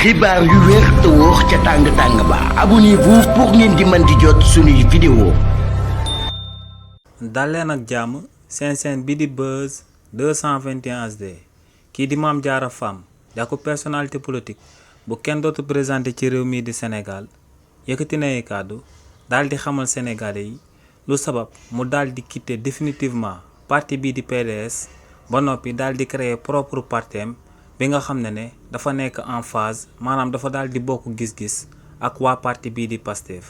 xibaar yu wér te wóor ca tàng ba abonnez-vous pour ngeen di mën di jot suñuy vidéo. dal leen ak jàmm seen chaîne bi di Buzz 221 HD kii di Mame Diarra Fam da ko personnalité politique bu kenn dootu présenté ci réew mii di Sénégal yëkkati na ay kàddu daal di xamal sénégalais yi lu sabab mu daal di quitter définitivement parti bii di PDS ba noppi daal di créer propre partem bi nga xam ne dafa nekk en phase maanaam dafa daal di bokk gis-gis ak waa parti bii di Pastef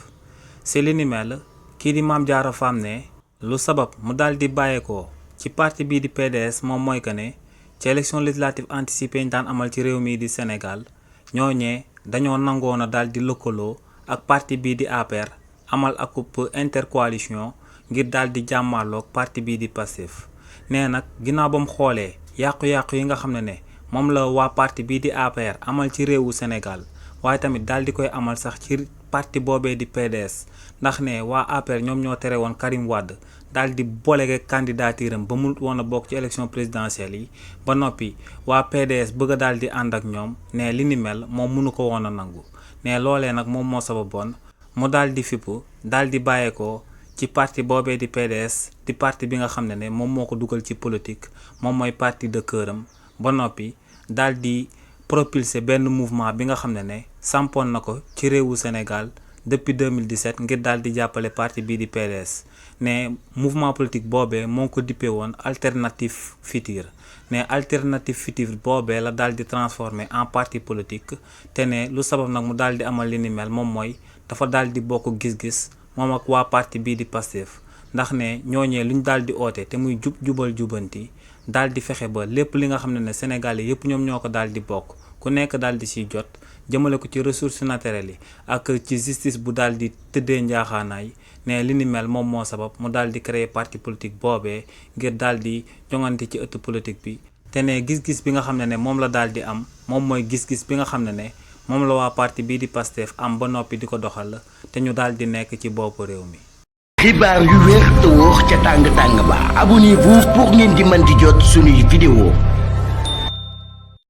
si li ni mel kii di Mame Diarra Fam ne lu sabab mu daal di bàyyeekoo ci parti bii di PDS moom mooy que ne ci élection législative anticipée ñu daan amal ci réew mii di Sénégal ñooñee dañoo nangoon a daal di lëkkaloo ak parti bii di APR amal akub intercoalition ngir daal di jàmmaarloog parti bii di Pastef nee nag ginnaaw ba mu xoolee yàqu-yàqu yi nga xam ne moom la waa parti bii di APR amal ci réewu Sénégal waaye tamit daal di koy amal sax ci parti boobee di PDS ndax ne waa APR ñoom ñoo tere woon Karim Wade daal di bolege candidature am ba mu woon a bokk ci élection présidentielle yi ba noppi waa PDS bëgg a daal di ànd ak ñoom ne li ni mel moom mënu ko woon a nangu ne loolee nag moom moo sababoon mu daal di fippu daal di bàyyeekoo ci parti boobee di PDS di parti bi nga xam ne moom moo ko dugal ci politique moom mooy parti de cœuram ba noppi daal di propulser benn mouvement bi nga xam ne sampoon na ko ci réewu Sénégal depuis 2017 ngir daal di jàppale parti bii di PDS ne mouvement politique boobee moo ko dippee woon Alternative Future ne Alternative Future boobee la daal di transformer en parti politique te ne lu sabab nag mu daal di amal li ni mel moom mooy dafa daal di bokk gis-gis moom ak waa parti bii di Pastef ndax ne ñooñee lu ñu daal di oote te muy jubal jubanti daal di fexe ba lépp li nga xam ne Sénégalais yëpp ñoom ñoo ko daal di bokk ku nekk daal di siy jot jëmale ko ci ressources naturelles yi ak ci justice bu daal di tëddee njaaxaanaay ne li ni mel moom moo sabab mu daal di créer parti politique boobee ngir daal di jongante ci ëtt politique bi te ne gis-gis bi nga xam ne moom la daal di am moom mooy gis-gis bi nga xam ne moom la waa parti bii di Pastef am ba noppi di ko doxal te ñu daal di nekk ci boppu réew mi. xibaar yu wér te wóor ca tàng ba abonnez-vous pour ngeen di mën di jot suñuy vidéo.